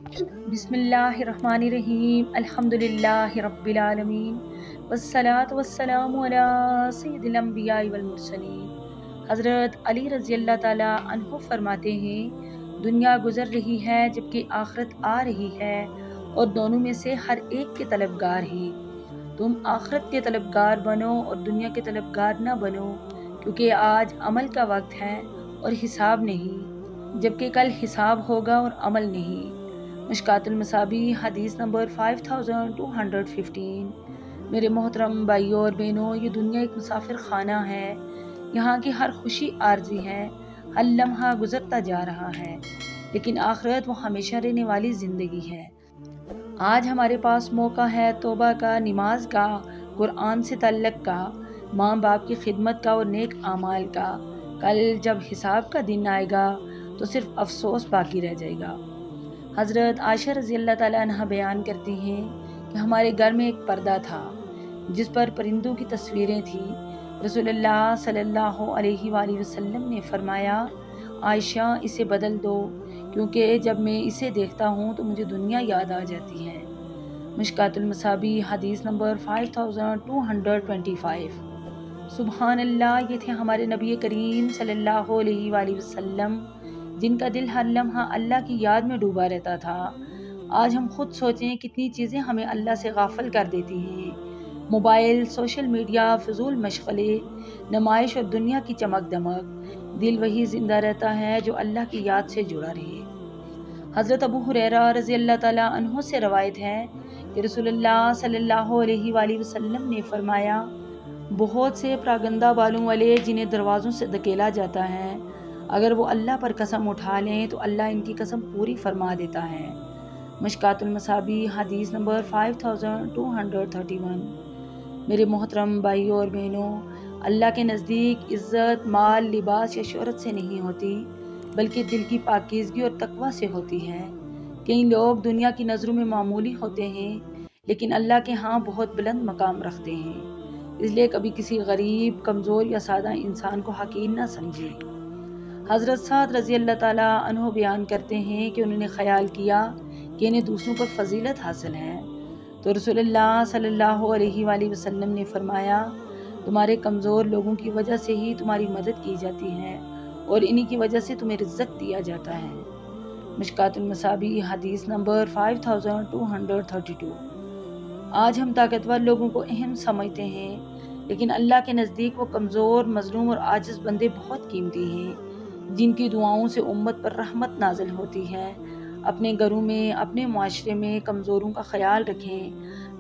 बिस्मिल्लाहिर्रहमानिर्रहीम अल्हम्दुलिल्लाहि रब्बिल आलमीन वस्सलातु वस्सलामु अला सय्यिदिल अंबिया वल मुरसलीन। हज़रत अली रज़ी अल्लाह ताला अन्हु फरमाते हैं, दुनिया गुजर रही है जबकि आखिरत आ रही है और दोनों में से हर एक के तलबगार हैं। तुम आखिरत के तलबगार बनो और दुनिया के तलबगार न बनो, क्योंकि आज अमल का वक्त है और हिसाब नहीं, जबकि कल हिसाब होगा और अमल नहीं। मिशकातुल मसाबी हदीस नंबर 5215। मेरे मोहतरम भाइयों और बहनों, ये दुनिया एक मुसाफिर खाना है। यहाँ की हर खुशी आर्जी है, हर लम्हा गुजरता जा रहा है, लेकिन आखिरत वो हमेशा रहने वाली ज़िंदगी है। आज हमारे पास मौका है तौबा का, नमाज का, कुरान से तल्लक का, माँ बाप की खिदमत का और नेक आमाल का। कल जब हिसाब का दिन आएगा तो सिर्फ अफसोस बाकी रह जाएगा। हज़रत आयशा रज़ी अल्लाह ताला अन्हा बयान करती हैं कि हमारे घर में एक पर्दा था जिस पर परिंदों की तस्वीरें थी। रसूलुल्लाह सल्लल्लाहु अलैहि वसल्लम ने फरमाया, आयशा इसे बदल दो, क्योंकि जब मैं इसे देखता हूँ तो मुझे दुनिया याद आ जाती है। मिशकातुल मसाबी हदीस नंबर 5225। सुबहान अल्लाह, ये थे हमारे नबी करीम सल्लल्लाहु अलैहि वसल्लम, जिनका दिल हर लम्हा अल्लाह की याद में डूबा रहता था। आज हम खुद सोचें कितनी चीज़ें हमें अल्लाह से गाफिल कर देती हैं। मोबाइल, सोशल मीडिया, फिजूल मशगले, नुमाइश और दुनिया की चमक दमक। दिल वही जिंदा रहता है जो अल्लाह की याद से जुड़ा रहे। हज़रत अबू हुरैरा रज़ी अल्लाह ताला अन्हु से रवायत है कि रसूलुल्लाह सल्लल्लाहु अलैहि वसल्लम ने फरमाया, बहुत से प्रागंदा बालों वाले जिन्हें दरवाज़ों से धकेला जाता है, अगर वो अल्लाह पर कसम उठा लें तो अल्लाह इनकी कसम पूरी फरमा देता है। मिशकातुल मसाबी हदीस नंबर 5231। मेरे मोहतरम भाइयों और बहनों, अल्लाह के नज़दीक इज़्ज़त, माल, लिबास या शोहरत से नहीं होती, बल्कि दिल की पाकीज़गी और तकवा से होती है। कई लोग दुनिया की नज़रों में मामूली होते हैं, लेकिन अल्लाह के यहाँ बहुत बुलंद मकाम रखते हैं। इसलिए कभी किसी गरीब, कमज़ोर या सादा इंसान को हकीर न समझे। हज़रत साद रज़ी अल्लाह ताला अन्हु बयान करते हैं कि उन्होंने ख्याल किया कि इन्हें दूसरों पर फजीलत हासिल है, तो रसूलुल्लाह सल्लल्लाहु अलैहि वसल्लम ने फरमाया, तुम्हारे कमज़ोर लोगों की वजह से ही तुम्हारी मदद की जाती है और इन्हीं की वजह से तुम्हें रिज़्क़ दिया जाता है। मिशकातुल मसाबी हदीस नंबर 5232। आज हम ताकतवर लोगों को अहम समझते हैं, लेकिन अल्लाह के नज़दीक वो कमज़ोर, मजलूम और आजिज़ बंदे बहुत कीमती हैं, जिनकी दुआओं से उम्मत पर रहमत नाजिल होती है। अपने घरों में, अपने मुआशरे में कमज़ोरों का ख्याल रखें,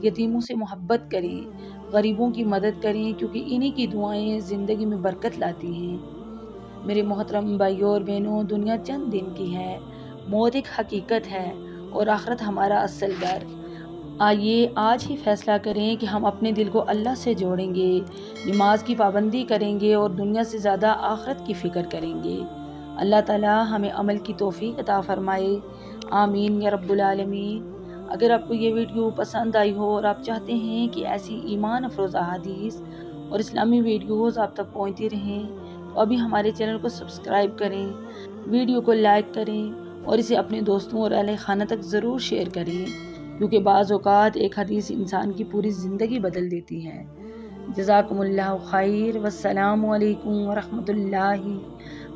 यतीमों से मोहब्बत करें, गरीबों की मदद करें, क्योंकि इन्हीं की दुआएं ज़िंदगी में बरकत लाती हैं। मेरे मोहतरम भाइयों और बहनों, दुनिया चंद दिन की है, मौत एक हकीकत है और आखिरत हमारा असल घर। आइए आज ही फैसला करें कि हम अपने दिल को अल्लाह से जोड़ेंगे, नमाज की पाबंदी करेंगे और दुनिया से ज़्यादा आखिरत की फ़िक्र करेंगे। अल्लाह ताला हमें अमल की तौफीक अता फरमाए। आमीन या रब्बुल आलमीन। अगर आपको ये वीडियो पसंद आई हो और आप चाहते हैं कि ऐसी ईमान अफरोज़ अहादीस और इस्लामी वीडियोज़ आप तक पहुँचती रहें, तो अभी हमारे चैनल को सब्सक्राइब करें, वीडियो को लाइक करें और इसे अपने दोस्तों और अहले खाना तक ज़रूर शेयर करें, क्योंकि बाज़ औक़ात एक हदीस इंसान की पूरी ज़िंदगी बदल देती है। जज़ाकुमुल्लाहु खैर। वस्सलामु अलैकुम व रहमतुल्लाहि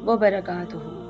व बरकातुहू।